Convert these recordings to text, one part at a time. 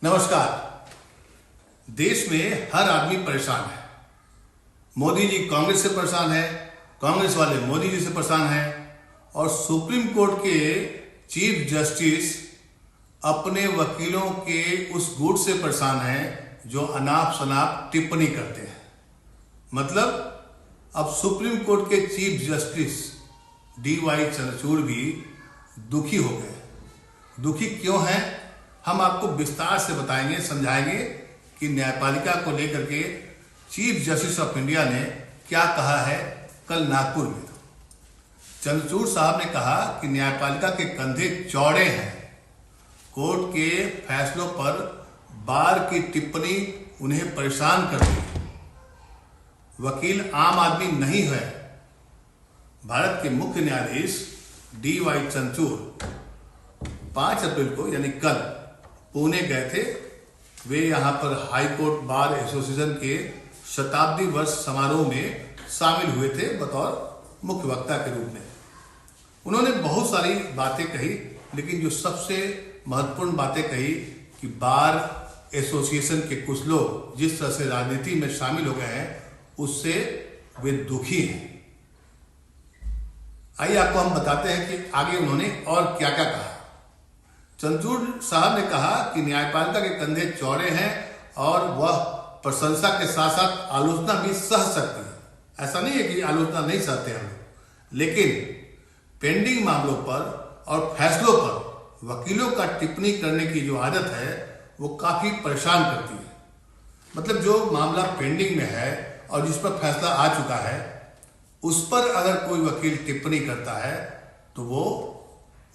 नमस्कार। देश में हर आदमी परेशान है। मोदी जी कांग्रेस से परेशान है, कांग्रेस वाले मोदी जी से परेशान है और सुप्रीम कोर्ट के चीफ जस्टिस अपने वकीलों के उस गुट से परेशान है जो अनाप शनाप टिप्पणी करते हैं। मतलब अब सुप्रीम कोर्ट के चीफ जस्टिस DY चंद्रचूड़ भी दुखी हो गए। दुखी क्यों हैं, हम आपको विस्तार से बताएंगे, समझाएंगे कि न्यायपालिका को लेकर के चीफ जस्टिस ऑफ इंडिया ने क्या कहा है। कल नागपुर में चंद्रचूड़ साहब ने कहा कि न्यायपालिका के कंधे चौड़े हैं, कोर्ट के फैसलों पर बार की टिप्पणी उन्हें परेशान करती है। वकील आम आदमी नहीं है। भारत के मुख्य न्यायाधीश DY चंद्रचूड़ 5 अप्रैल को यानी कल पुणे गए थे। वे यहां पर हाई कोर्ट बार एसोसिएशन के शताब्दी वर्ष समारोह में शामिल हुए थे बतौर मुख्य वक्ता के रूप में। उन्होंने बहुत सारी बातें कही, लेकिन जो सबसे महत्वपूर्ण बातें कही कि बार एसोसिएशन के कुछ लोग जिस तरह से राजनीति में शामिल हो गए हैं उससे वे दुखी हैं। आइए आपको हम बताते हैं कि आगे उन्होंने और क्या क्या कहा। चंद्रचूड़ साहब ने कहा कि न्यायपालिका के कंधे चौड़े हैं और वह प्रशंसा के साथ साथ आलोचना भी सह सकती है। ऐसा नहीं है कि आलोचना नहीं सहते हम, लेकिन पेंडिंग मामलों पर और फैसलों पर वकीलों का टिप्पणी करने की जो आदत है वो काफी परेशान करती है। मतलब जो मामला पेंडिंग में है और जिस पर फैसला आ चुका है उस पर अगर कोई वकील टिप्पणी करता है तो वो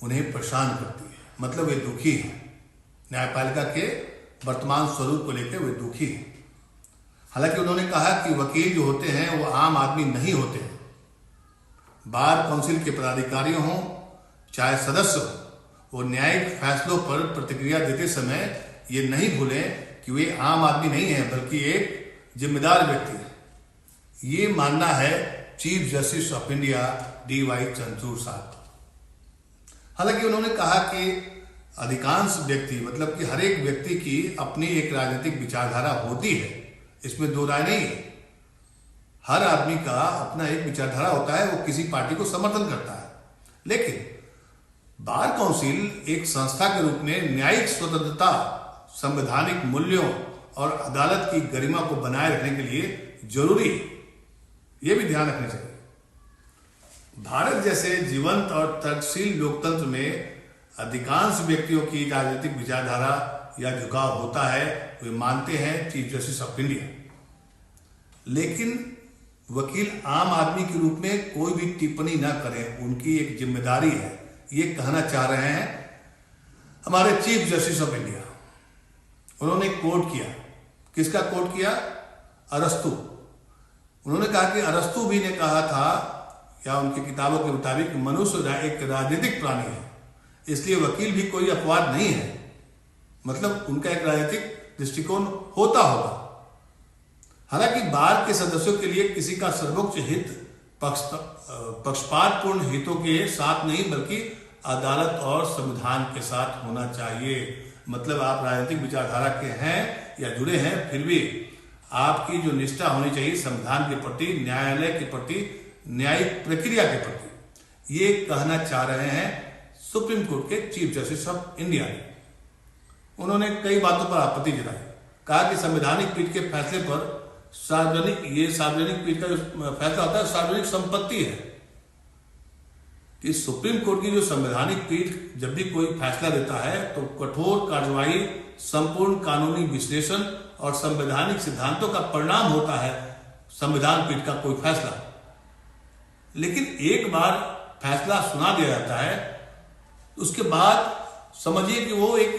उन्हें परेशान करती है। मतलब वे दुखी हैं। न्यायपालिका के वर्तमान स्वरूप को लेकर वे दुखी हैं। हालांकि उन्होंने कहा कि वकील जो होते हैं वो आम आदमी नहीं होते हैं। बार काउंसिल के पदाधिकारी हों चाहे सदस्य हो, वो न्यायिक फैसलों पर प्रतिक्रिया देते समय ये नहीं भूलें कि वे आम आदमी नहीं है बल्कि एक जिम्मेदार व्यक्ति है। ये मानना है chief justice of India DY Chandrachud साहब। हालांकि उन्होंने कहा कि अधिकांश व्यक्ति मतलब कि हर एक व्यक्ति की अपनी एक राजनीतिक विचारधारा होती है, इसमें दो राय नहीं है। हर आदमी का अपना एक विचारधारा होता है, वो किसी पार्टी को समर्थन करता है। लेकिन बार काउंसिल एक संस्था के रूप में न्यायिक स्वतंत्रता, संवैधानिक मूल्यों और अदालत की गरिमा को बनाए रखने के लिए जरूरी है। यह भी ध्यान रखना चाहिए। भारत जैसे जीवंत और तर्कशील लोकतंत्र में अधिकांश व्यक्तियों की राजनीतिक विचारधारा या झुकाव होता है, वे मानते हैं चीफ जस्टिस ऑफ इंडिया। लेकिन वकील आम आदमी के रूप में कोई भी टिप्पणी न करें, उनकी एक जिम्मेदारी है। ये कहना चाह रहे हैं हमारे चीफ जस्टिस ऑफ इंडिया। उन्होंने कोट किया, किसका कोट किया? अरस्तु। उन्होंने कहा कि अरस्तु भी ने कहा था या उनकी किताबों के मुताबिक मनुष्य एक राजनीतिक प्राणी है, इसलिए वकील भी कोई अपवाद नहीं है। मतलब उनका एक राजनीतिक दृष्टिकोण होता होगा। हालांकि बार के सदस्यों के लिए किसी का सर्वोच्च हित पक्षपातपूर्ण हितों के साथ नहीं बल्कि अदालत और संविधान के साथ होना चाहिए। मतलब आप राजनीतिक विचारधारा के हैं या जुड़े हैं, फिर भी आपकी जो निष्ठा होनी चाहिए संविधान के प्रति, न्यायालय के प्रति, न्यायिक प्रक्रिया के प्रति। ये कहना चाह रहे हैं सुप्रीम कोर्ट के चीफ जस्टिस ऑफ इंडिया ने। उन्होंने कई बातों पर आपत्ति जताई। कहा कि संवैधानिक पीठ के फैसले पर सार्वजनिक पीठ का जो फैसला होता है सार्वजनिक संपत्ति है कि सुप्रीम कोर्ट की जो संवैधानिक पीठ जब भी कोई फैसला देता है तो कठोर कार्यवाही, संपूर्ण कानूनी विश्लेषण और संवैधानिक सिद्धांतों का परिणाम होता है संविधान पीठ का कोई फैसला। लेकिन एक बार फैसला सुना दिया जाता है, उसके बाद समझिए कि वो एक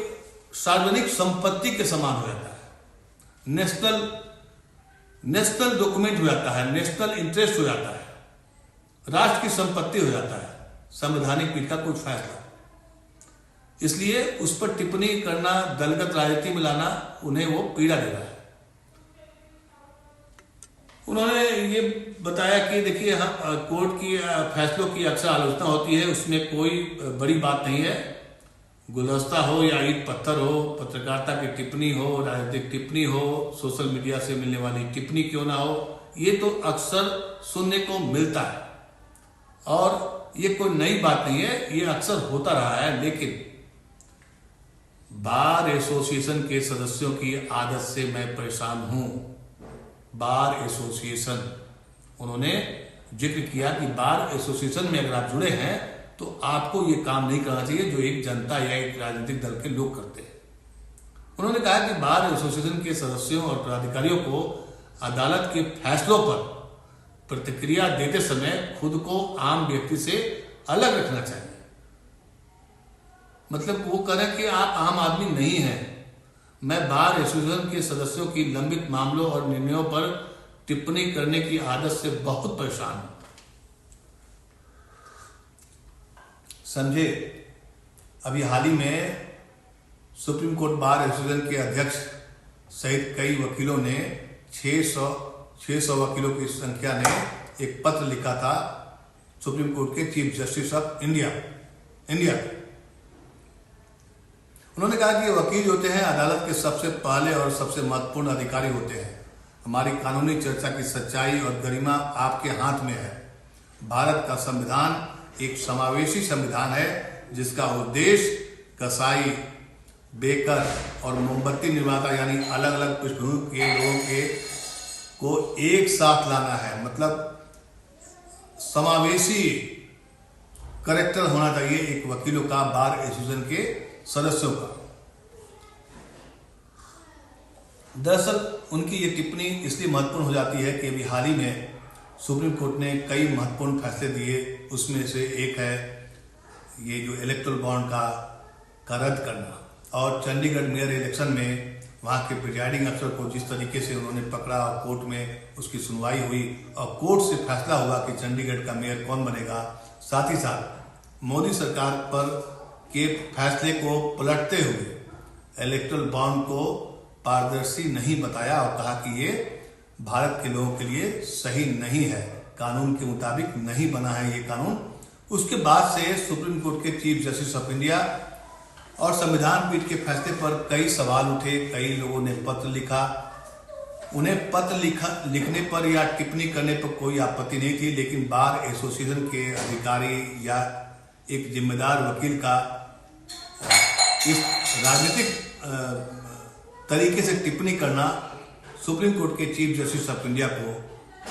सार्वजनिक संपत्ति के समान हो जाता है। नेशनल डॉक्यूमेंट हो जाता है, नेशनल इंटरेस्ट हो जाता है, राष्ट्र की संपत्ति हो जाता है संवैधानिक पीठ का कोई फैसला। इसलिए उस पर टिप्पणी करना, दलगत राजनीति में लाना उन्हें वो पीड़ा दे रहा है। उन्होंने ये बताया कि देखिए हम कोर्ट की फैसलों की अक्सर आलोचना होती है, उसमें कोई बड़ी बात नहीं है। गुलदस्ता हो या ईंट पत्थर हो, पत्रकारिता की टिप्पणी हो, राजनीतिक टिप्पणी हो, सोशल मीडिया से मिलने वाली टिप्पणी क्यों ना हो, ये तो अक्सर सुनने को मिलता है और ये कोई नई बात नहीं है, ये अक्सर होता रहा है। लेकिन बार एसोसिएशन के सदस्यों की आदत से मैं परेशान हूं। बार एसोसिएशन, उन्होंने जिक्र किया कि बार एसोसिएशन में अगर आप जुड़े हैं तो आपको ये काम नहीं करना चाहिए जो एक जनता या एक राजनीतिक दल के लोग करते हैं। उन्होंने कहा कि बार एसोसिएशन के सदस्यों और पदाधिकारियों को अदालत के फैसलों पर प्रतिक्रिया देते समय खुद को आम व्यक्ति से अलग रखना चाहिए। मतलब वो कह रहे हैं कि आप आम आदमी नहीं हैं। मैं बार एसोसिएशन के सदस्यों की लंबित मामलों और निर्णयों पर टिप्पणी करने की आदत से बहुत परेशान हूं। समझे, अभी हाल ही में सुप्रीम कोर्ट बार एसोसिएशन के अध्यक्ष सहित कई वकीलों ने 600 वकीलों की संख्या ने एक पत्र लिखा था सुप्रीम कोर्ट के चीफ जस्टिस ऑफ इंडिया। उन्होंने कहा कि वकील होते हैं अदालत के सबसे पहले और सबसे महत्वपूर्ण अधिकारी होते हैं। हमारी कानूनी चर्चा की सच्चाई और गरिमा आपके हाथ में है। भारत का संविधान एक समावेशी संविधान है जिसका उद्देश्य कसाई, बेकर और मोमबत्ती निर्माता यानी अलग अलग पृष्ठभूमि के लोगों को एक साथ लाना है। मतलब समावेशी करेक्टर होना चाहिए एक वकीलों का, बार एसोसिएशन के सदस्यों का। दरअसल उनकी ये टिप्पणी इसलिए महत्वपूर्ण हो जाती है कि अभी हाल ही में सुप्रीम कोर्ट ने कई महत्वपूर्ण फैसले दिए। उसमें से एक है ये जो इलेक्टोरल बॉन्ड का रद्द करना और चंडीगढ़ मेयर इलेक्शन में वहाँ के प्रिजाइडिंग अफसर को जिस तरीके से उन्होंने पकड़ा और कोर्ट में उसकी सुनवाई हुई और कोर्ट से फैसला हुआ कि चंडीगढ़ का मेयर कौन बनेगा। साथ ही साथ मोदी सरकार पर के फैसले को पलटते हुए इलेक्टोरल बॉन्ड को पारदर्शी नहीं बताया और कहा कि ये भारत के लोगों के लिए सही नहीं है, कानून के मुताबिक नहीं बना है ये कानून। उसके बाद से सुप्रीम कोर्ट के चीफ जस्टिस ऑफ इंडिया और संविधान पीठ के फैसले पर कई सवाल उठे, कई लोगों ने पत्र लिखा। उन्हें पत्र लिखने पर या टिप्पणी करने पर कोई आपत्ति नहीं थी, लेकिन बार एसोसिएशन के अधिकारी या एक जिम्मेदार वकील का इस राजनीतिक तरीके से टिप्पणी करना सुप्रीम कोर्ट के चीफ जस्टिस ऑफ इंडिया को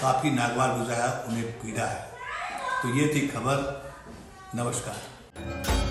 काफी नागवार गुजरा है, उन्हें पीड़ा है। तो ये थी खबर। नमस्कार।